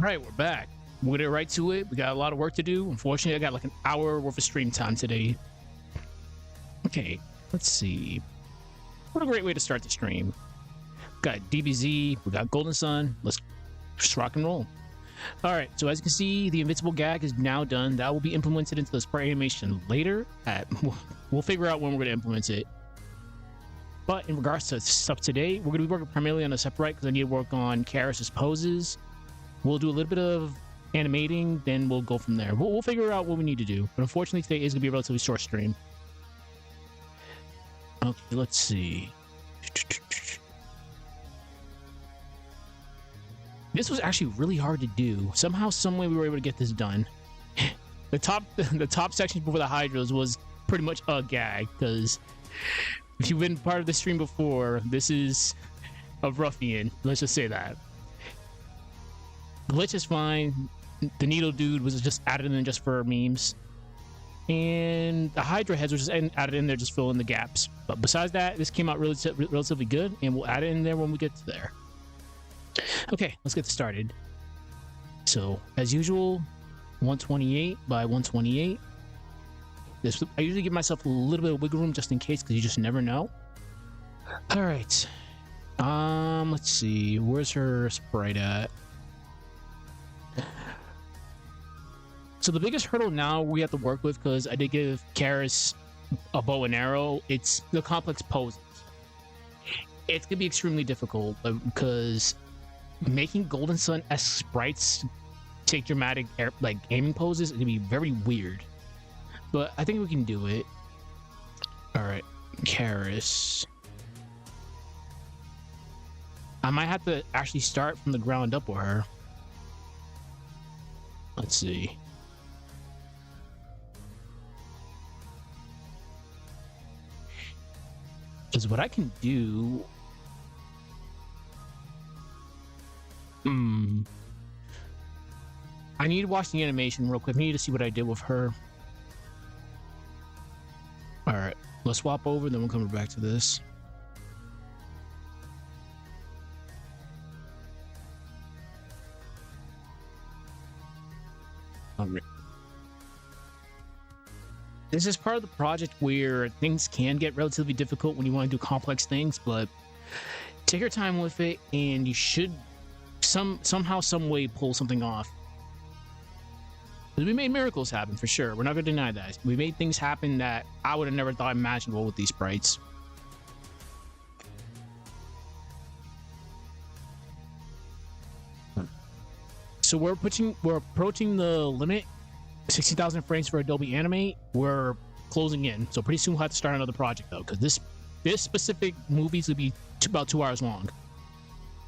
right, we're back. We'll get right to it. We got a lot of work to do. Unfortunately, I got like an hour worth of stream time today. Okay, let's see. What a great way to start the stream. We got DBZ, we got Golden Sun. Let's just rock and roll. All right, so as you can see, the invincible gag is now done. That will be implemented into the Sprite animation later. We'll figure out when we're going to implement it. But in regards to stuff today, we're going to be working primarily on Aseprite because I need to work on Karis's poses. We'll do a little bit of animating, then we'll go from there. We'll figure out what we need to do. But unfortunately, today is going to be a relatively short stream. Okay, let's see. This was actually really hard to do. Somehow, someway, we were able to get this done. The top section before the Hydras was pretty much a gag, because if you've been part of the stream before, this is a ruffian. Let's just say that. Glitch is fine. The needle dude was just added in just for memes. And the Hydra heads were just added in there just fill in the gaps. But besides that, this came out relatively good, and we'll add it in there when we get to there. Okay, let's get started. So, as usual, 128 by 128. I usually give myself a little bit of wiggle room just in case, because you just never know. All right. Let's see. Where's her sprite at? So the biggest hurdle now we have to work with, because I did give Karis a bow and arrow, it's the complex poses. It's gonna be extremely difficult because making Golden Sun as sprites take dramatic aiming poses is gonna be very weird. But I think we can do it. All right, Karis. I might have to actually start from the ground up with her. Let's see. Because what I can do... I need to watch the animation real quick. I need to see what I did with her. Alright, let's swap over, then we'll come back to this. Alright. This is part of the project where things can get relatively difficult when you want to do complex things, but take your time with it, and you should somehow, some way pull something off. We made miracles happen for sure. We're not going to deny that. We made things happen that I would have never thought imaginable with these sprites. So we're approaching the limit. 60,000 frames for Adobe Animate. We're closing in, so pretty soon we'll have to start another project though, because this specific movie is gonna be about 2 hours long,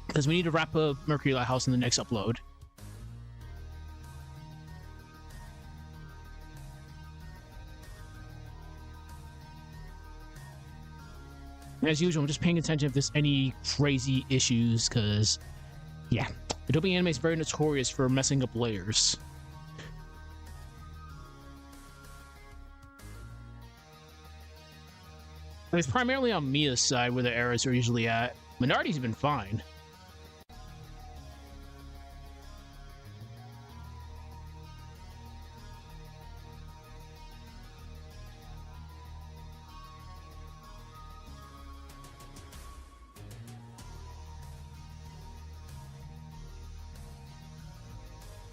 because we need to wrap up Mercury Lighthouse in the next upload. And as usual, I'm just paying attention if there's any crazy issues, because yeah, Adobe Animate is very notorious for messing up layers. And it's primarily on Mia's side where the errors are usually at. Minardi's been fine.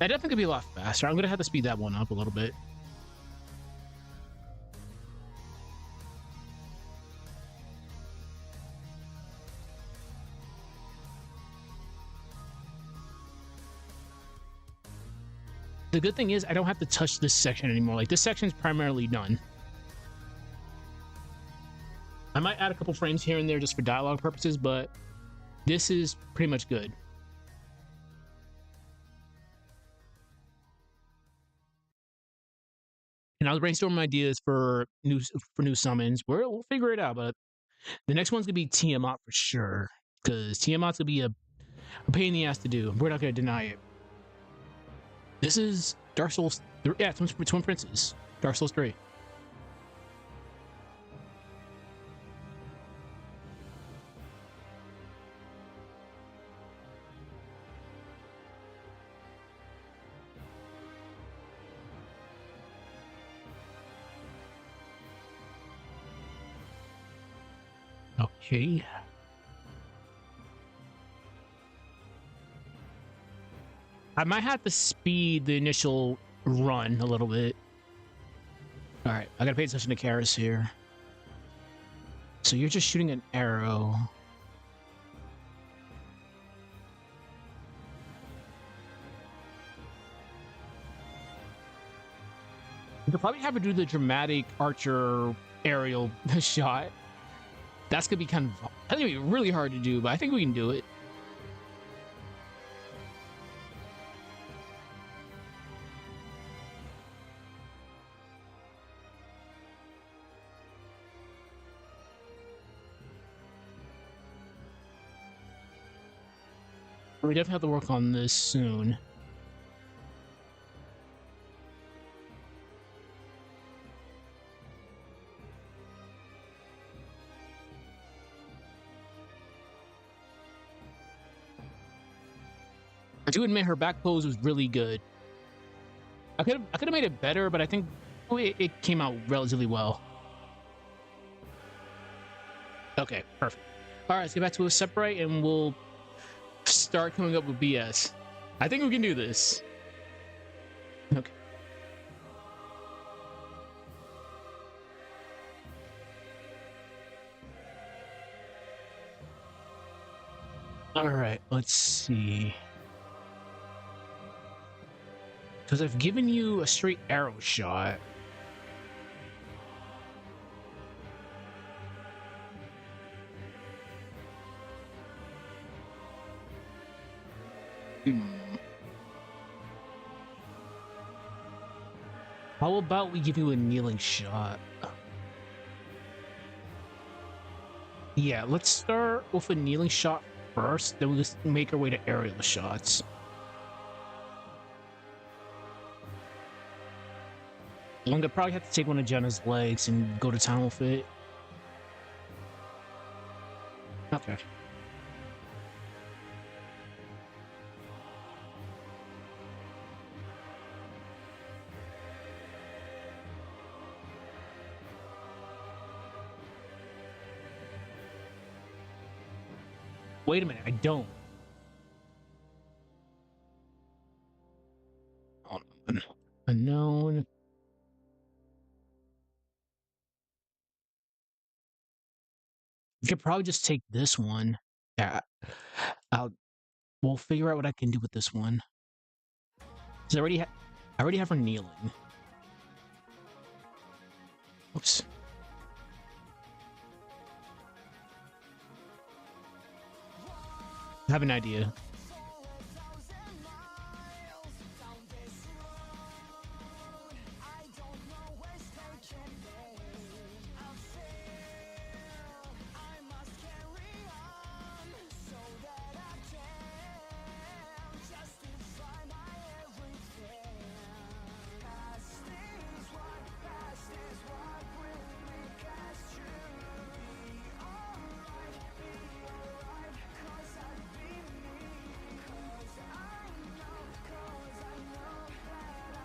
That definitely could be a lot faster. I'm gonna have to speed that one up a little bit. The good thing is I don't have to touch this section anymore. Like, this section is primarily done. I might add a couple frames here and there just for dialogue purposes, but this is pretty much good. And I was brainstorming ideas for new summons. We'll figure it out, but the next one's gonna be Tiamat for sure, because Tiamat's gonna be a pain in the ass to do. We're not gonna deny it. This is Dark Souls. Yeah, Twin Princes. Dark Souls 3. Okay. I might have to speed the initial run a little bit. All right, I gotta pay attention to Karis here. So you're just shooting an arrow. You could probably have her do the dramatic archer aerial shot. That's gonna be kind of, I think it'd be really hard to do, but I think we can do it. We definitely have to work on this soon. I do admit her back pose was really good. I could have made it better, but I think it came out relatively well. Okay, perfect. All right, let's get back to Aseprite and we'll start coming up with BS. I think we can do this. Okay. All right, let's see. Because I've given you a straight arrow shot. How about we give you a kneeling shot? Yeah, let's start with a kneeling shot first, then we'll just make our way to aerial shots. I'm gonna probably have to take one of Jenna's legs and go to town with it. Okay. Wait a minute, I don't. Hold on. Unknown. You could probably just take this one. Yeah. We'll figure out what I can do with this one. I already have her kneeling. Oops. I have an idea.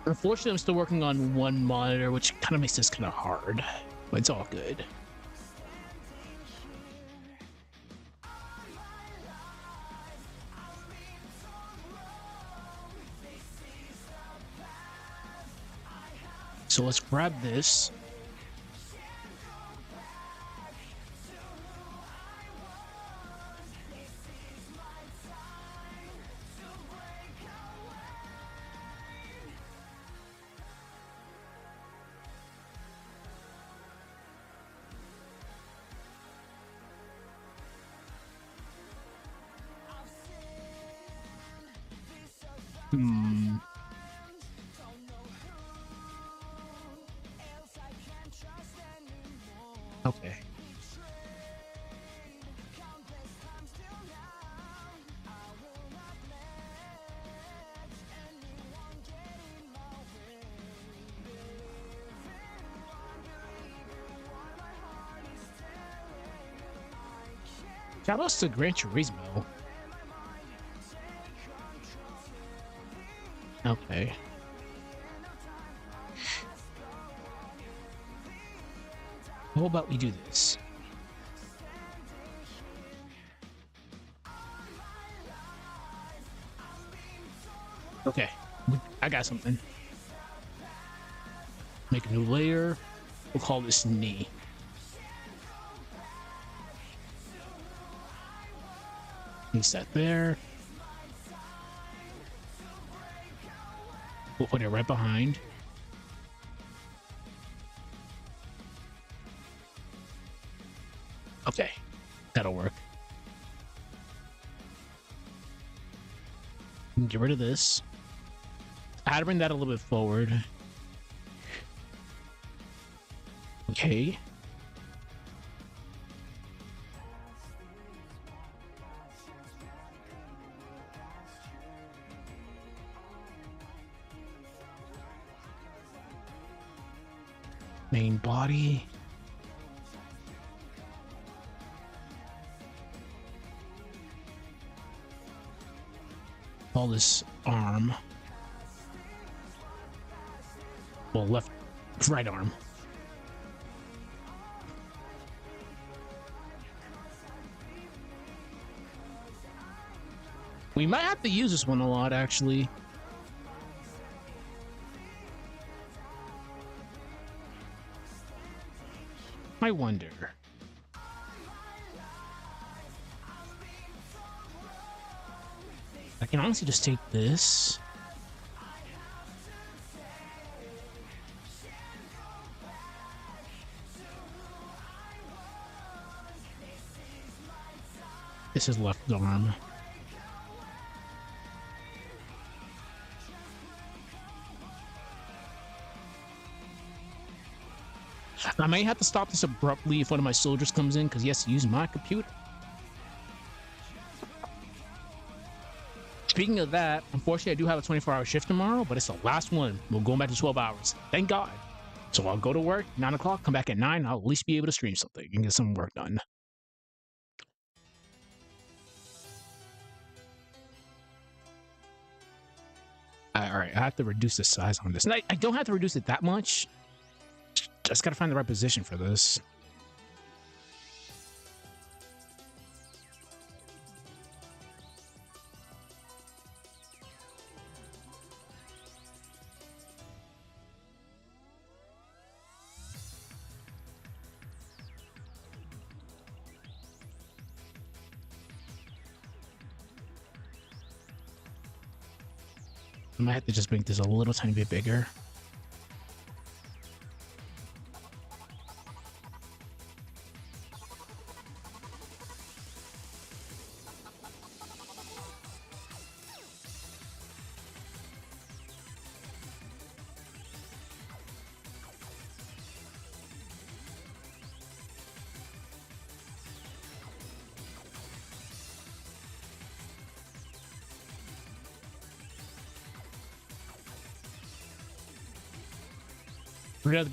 Unfortunately, I'm still working on one monitor, which kind of makes this kind of hard, but it's all good. So let's grab this. Okay. Shout outs to Gran Turismo. Okay. How about we do this? Okay, I got something. Make a new layer. We'll call this knee. Place that there. We'll put it right behind. Okay, that'll work. Get rid of this. I had to bring that a little bit forward. Okay. Main body. All this arm. Well, right arm. We might have to use this one a lot, actually. I wonder. I can honestly just take this. This is left arm. I might have to stop this abruptly if one of my soldiers comes in, because he has to use my computer. Speaking of that, unfortunately, I do have a 24-hour shift tomorrow, but it's the last one. We're going back to 12 hours. Thank God. So I'll go to work, 9 o'clock, come back at 9. I'll at least be able to stream something and get some work done. All right, I have to reduce the size on this. And I don't have to reduce it that much. Just got to find the right position for this. I might have to just make this a little tiny bit bigger.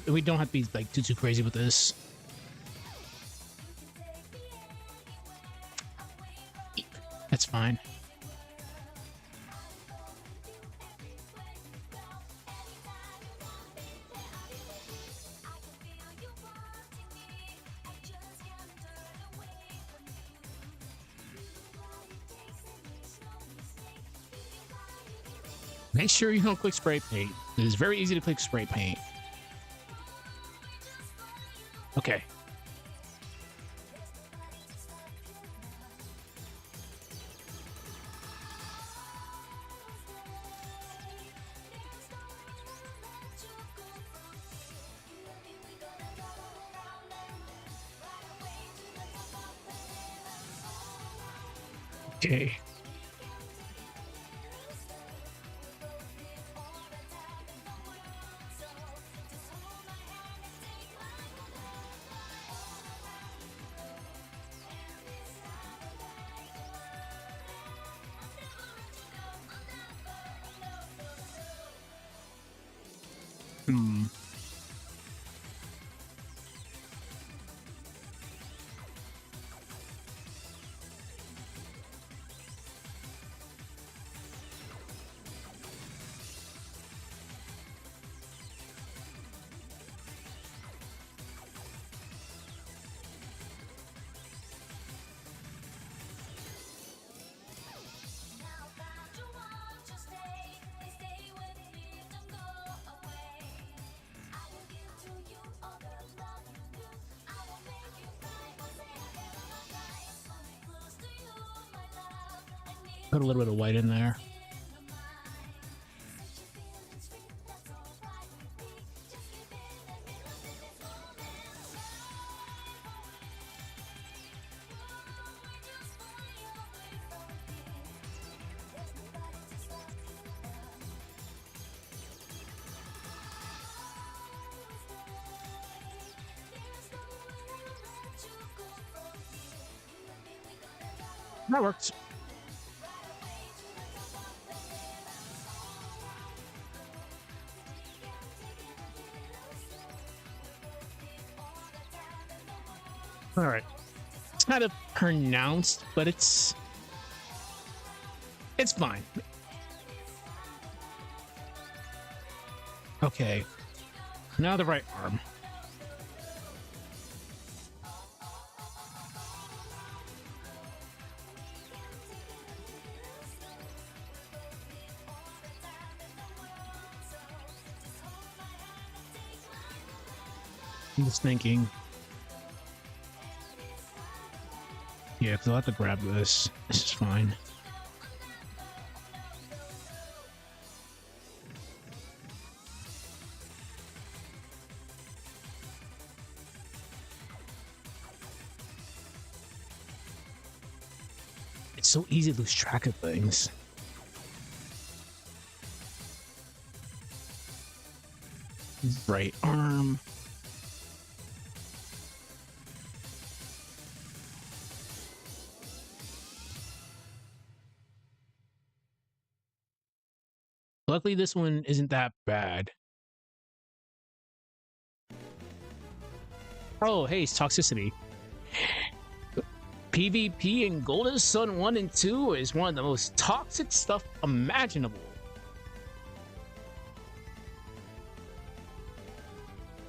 We don't have to be like too crazy with this. That's fine. Make sure you don't click spray paint. It is very easy to click spray paint. Okay. Okay. Put a little bit of white in there. That works. All right. It's kind of pronounced, but it's fine. Okay. Now the right arm. I'm just thinking. Yeah, because I'll have to grab this. This is fine. It's so easy to lose track of things. Right arm. Luckily, this one isn't that bad. Oh, hey, it's toxicity. PvP in Golden Sun 1 and 2 is one of the most toxic stuff imaginable.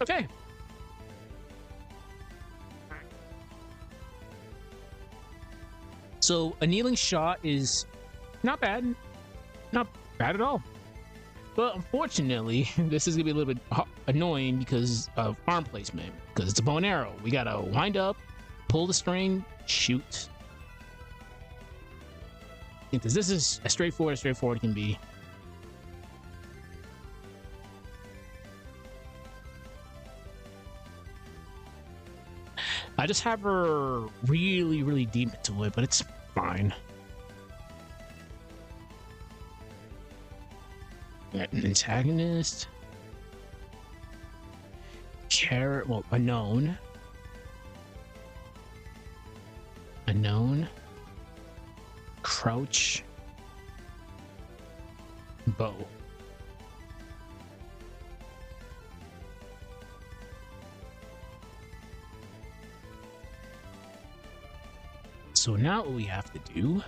Okay. So, a kneeling shot is not bad. Not bad at all. But unfortunately, this is going to be a little bit annoying because of arm placement. Because it's a bow and arrow. We got to wind up, pull the string, shoot. Because this is as straightforward it can be. I just have her really, really deep into it, but it's fine. An antagonist. Well, unknown. Crouch. Bow. So now what we have to do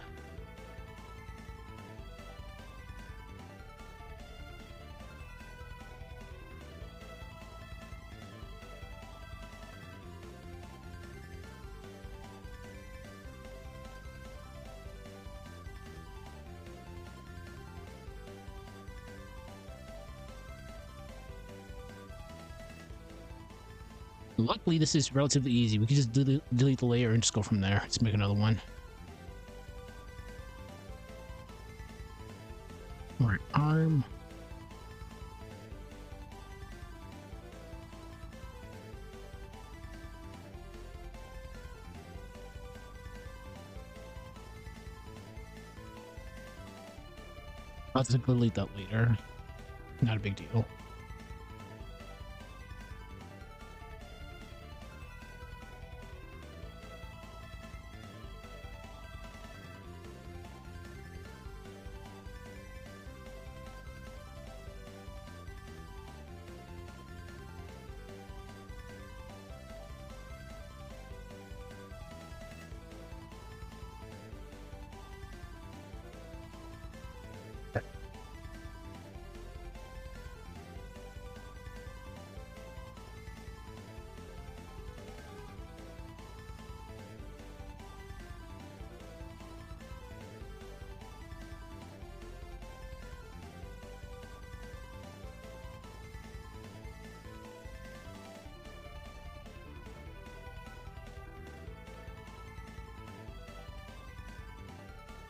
luckily, this is relatively easy. We can just delete the layer and just go from there. Let's make another one. Right arm. I'll have to delete that later. Not a big deal.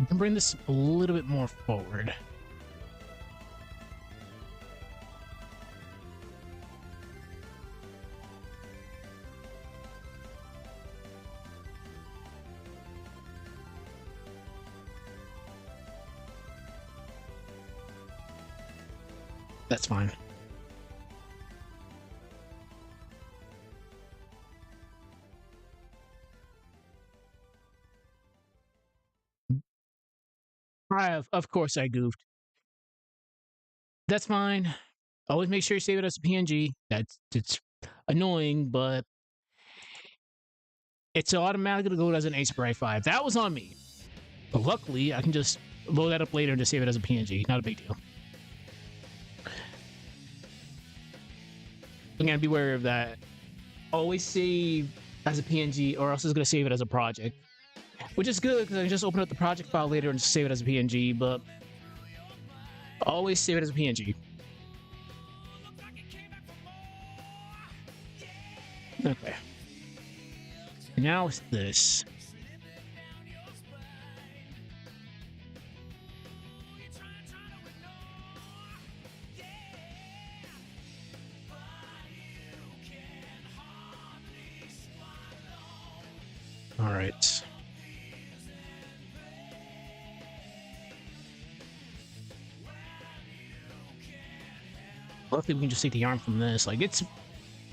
We can bring this a little bit more forward. That's fine. Of course I goofed. That's fine. Always make sure you save it as a PNG. It's annoying, but it's automatically going to go as an Aseprite 5. That was on me. But luckily, I can just load that up later and just save it as a PNG. Not a big deal. Again, be aware of that. Always save as a PNG, or else it's going to save it as a project. Which is good, because I can just open up the project file later and just save it as a PNG, but always save it as a PNG. Okay. Now it's this. All right. Luckily, we can just take the arm from this. Like, this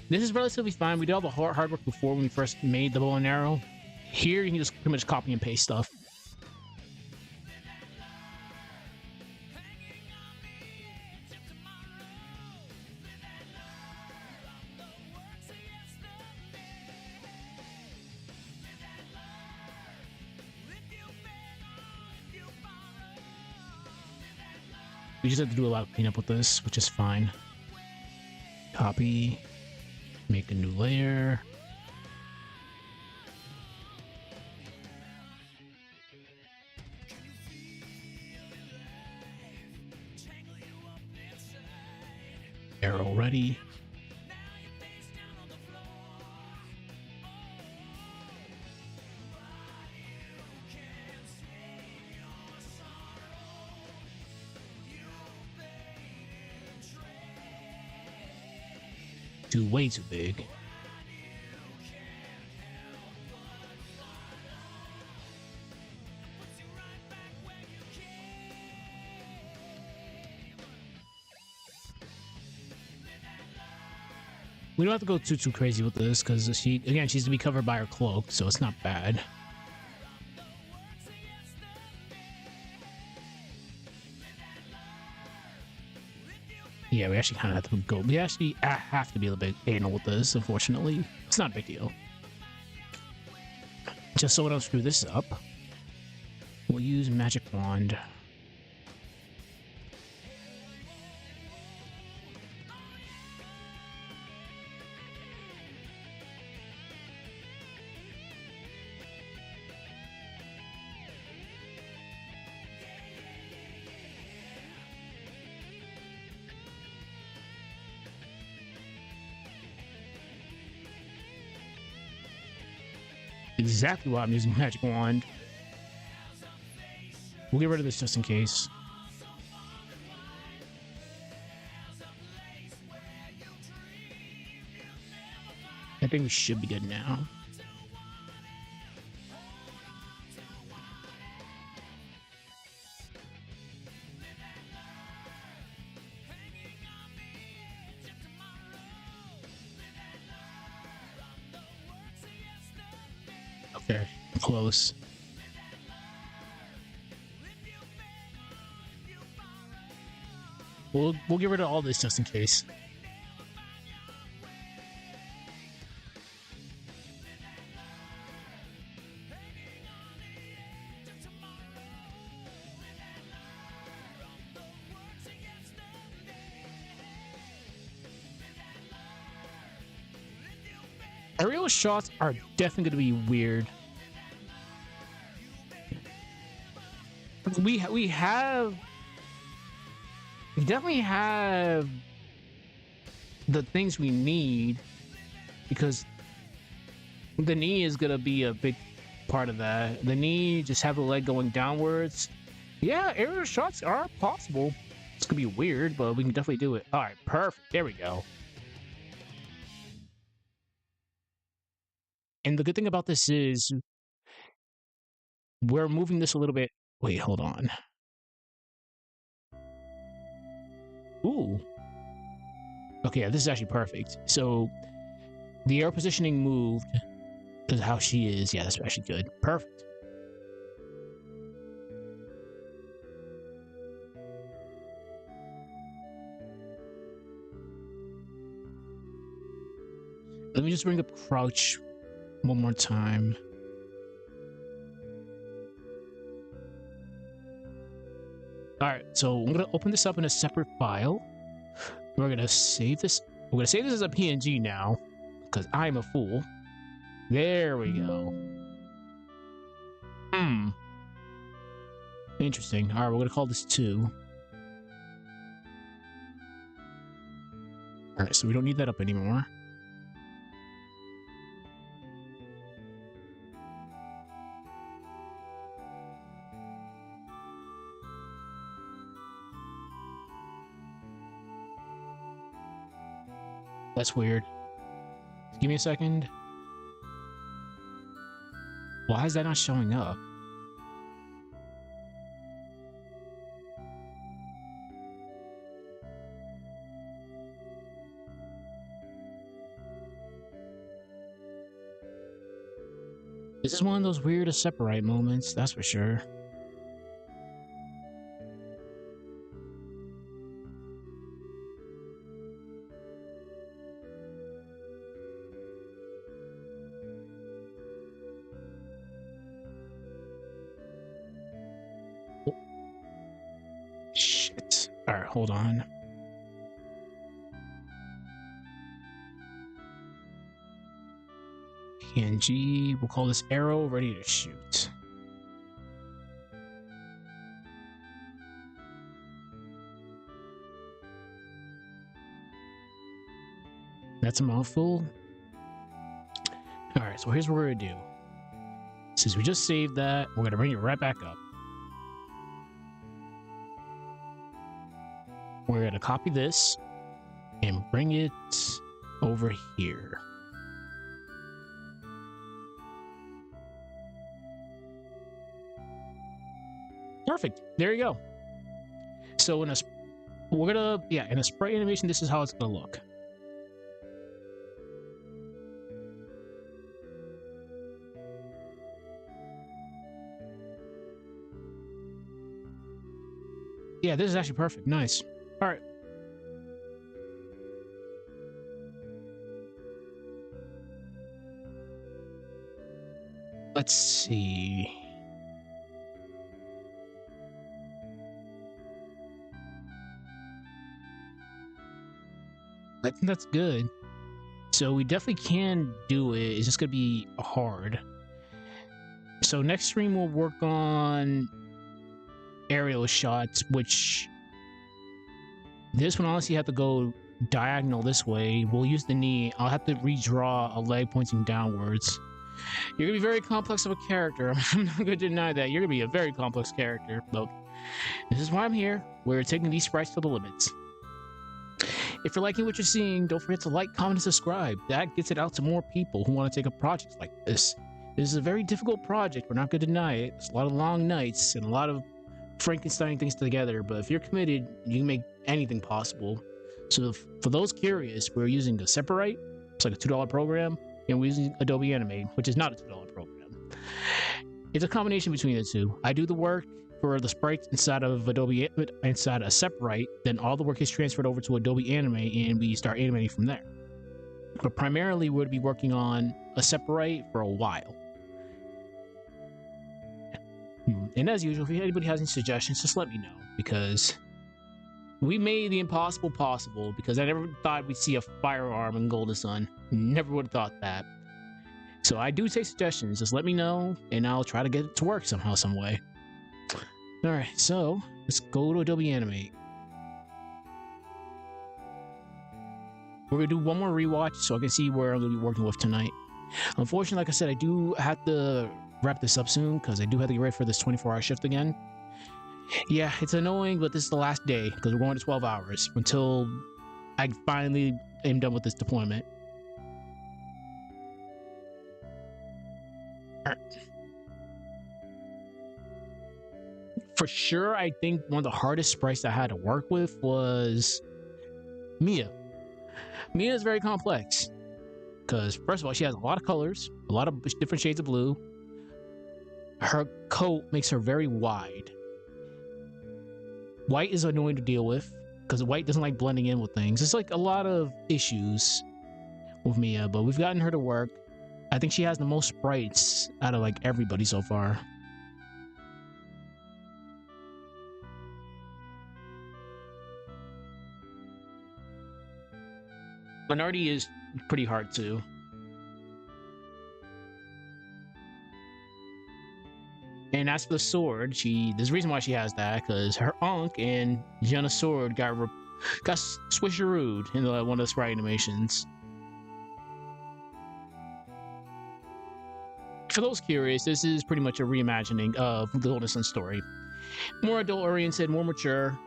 is relatively fine. We did all the hard work before when we first made the bow and arrow. Here, you can just pretty much copy and paste stuff. We just have to do a lot of cleanup with this, which is fine. Copy, make a new layer. Arrow ready. Way too big. We don't have to go too crazy with this, because she's to be covered by her cloak, so it's not bad. Yeah, we actually kind of have to go. We actually have to be a little bit anal with this, unfortunately. It's not a big deal. Just so we don't screw this up, we'll use Magic Wand. Exactly why I'm using Magic Wand. We'll get rid of this just in case. I think we should be good now. Okay, close. We'll get rid of all this just in case. Aerial shots are definitely going to be weird. We definitely have the things we need, because the knee is going to be a big part of that. The knee, just have the leg going downwards. Yeah, aerial shots are possible. It's gonna be weird, but we can definitely do it. All right, perfect. There we go. And the good thing about this is we're moving this a little bit. Wait, hold on. Ooh. Okay, yeah, this is actually perfect. So the air positioning moved to how she is. Yeah, that's actually good. Perfect. Let me just bring up crouch one more time. All right, so I'm gonna open this up in a separate file. We're gonna save this. We're gonna save this as a PNG now, because I'm a fool. There we go. Interesting. All right, we're gonna call this 2. All right, so we don't need that up anymore. That's weird. Give me a second. Why is that not showing up? This is one of those weird Aseprite moments, that's for sure. Shit. Alright, hold on. PNG, we'll call this arrow ready to shoot. That's a mouthful. Alright, so here's what we're gonna do. Since we just saved that, we're gonna bring it right back up. We're gonna copy this and bring it over here. Perfect. There you go. So in a Sprite animation, this is how it's gonna look. Yeah, this is actually perfect. Nice. All right. Let's see. I think that's good. So we definitely can do it. It's just gonna be hard. So next stream we'll work on aerial shots, which this one honestly have to go diagonal this way. We'll use the knee. I'll have to redraw a leg pointing downwards. You're gonna be very complex of a character. I'm not gonna deny that. You're gonna be a very complex character. But this is why I'm here. We're taking these sprites to the limits. If you're liking what you're seeing, don't forget to like, comment, and subscribe. That gets it out to more people who want to take up projects like this. This is a very difficult project. We're not gonna deny it. It's a lot of long nights and a lot of Frankenstein things together. But if you're committed, you can make anything possible. So for those curious, we're using Aseprite. It's like a $2 program. And we're using Adobe Animate, which is not a $2 program. It's a combination between the two. I do the work for the sprites inside of Adobe inside Aseprite, then all the work is transferred over to Adobe Animate, and we start animating from there. But primarily, we're going to be working on Aseprite for a while. And as usual, if anybody has any suggestions, just let me know, because we made the impossible possible, because I never thought we'd see a firearm in Golden Sun. Never would have thought that. So I do take suggestions. Just let me know, and I'll try to get it to work somehow, some way. Alright, so let's go to Adobe Animate. We're going to do one more rewatch so I can see where I'm going to be working with tonight. Unfortunately, like I said, I do have to wrap this up soon because I do have to get ready for this 24-hour shift again. Yeah, it's annoying, but this is the last day because we're going to 12 hours until I finally am done with this deployment. For sure, I think one of the hardest sprites I had to work with was Mia. Mia is very complex because, first of all, she has a lot of colors, a lot of different shades of blue. Her coat makes her very wide. White is annoying to deal with because white doesn't like blending in with things. It's like a lot of issues with Mia, but we've gotten her to work. I think she has the most sprites out of like everybody so far. Minority is pretty hard too. And as for the sword, there's a reason why she has that, because her Ankh and Jenna's sword got switcherooed in one of the sprite animations. For those curious, this is pretty much a reimagining of the Golden Sun story. More adult-oriented, more mature.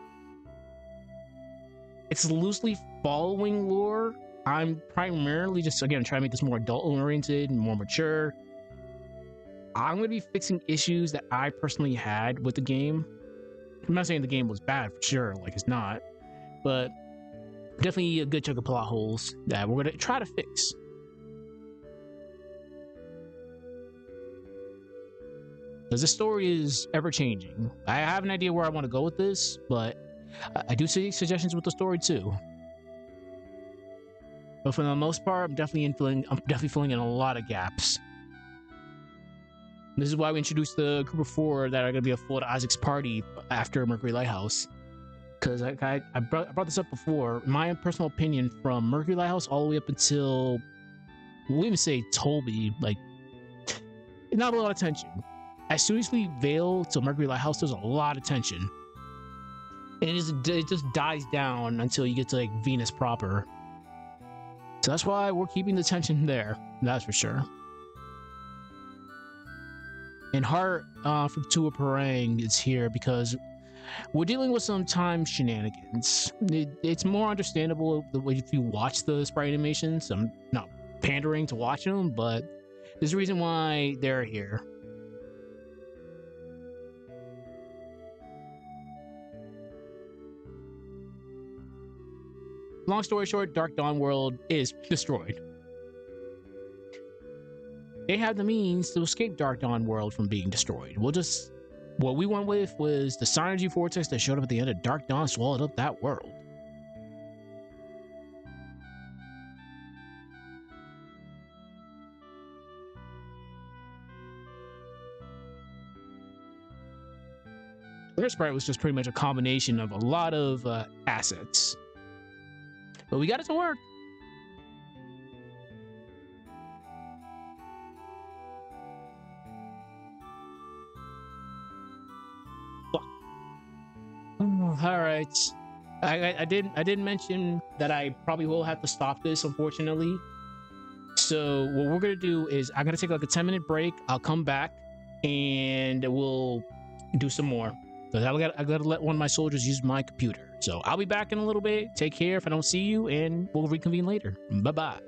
It's loosely following lore. I'm primarily just, again, trying to make this more adult-oriented and more mature. I'm going to be fixing issues that I personally had with the game. I'm not saying the game was bad, for sure, like it's not. But definitely a good chunk of plot holes that we're going to try to fix. Because the story is ever-changing. I have an idea where I want to go with this, but I do see suggestions with the story too. But for the most part, I'm definitely filling in a lot of gaps. This is why we introduced the group of 4 that are going to be a full Isaac's party after Mercury Lighthouse. Because I brought this up before. My personal opinion, from Mercury Lighthouse all the way up until, we'll even say Toby, like, not a lot of tension. As soon as we veil to Mercury Lighthouse, there's a lot of tension. And it just dies down until you get to like Venus proper. So that's why we're keeping the tension there. That's for sure. And Heart from Tua Parang is here because we're dealing with some time shenanigans. It's more understandable if you watch the sprite animations. I'm not pandering to watching them, but there's a reason why they're here. Long story short, Dark Dawn World is destroyed. They have the means to escape Dark Dawn World from being destroyed. What we went with was the Synergy Vortex that showed up at the end of Dark Dawn swallowed up that world. Their sprite was just pretty much a combination of a lot of assets. But we got it to work. All right. I didn't mention that I probably will have to stop this, unfortunately. So what we're gonna do is I'm gonna take like a 10-minute break. I'll come back and we'll do some more. But I gotta let one of my soldiers use my computer. So I'll be back in a little bit. Take care if I don't see you, and we'll reconvene later. Bye-bye.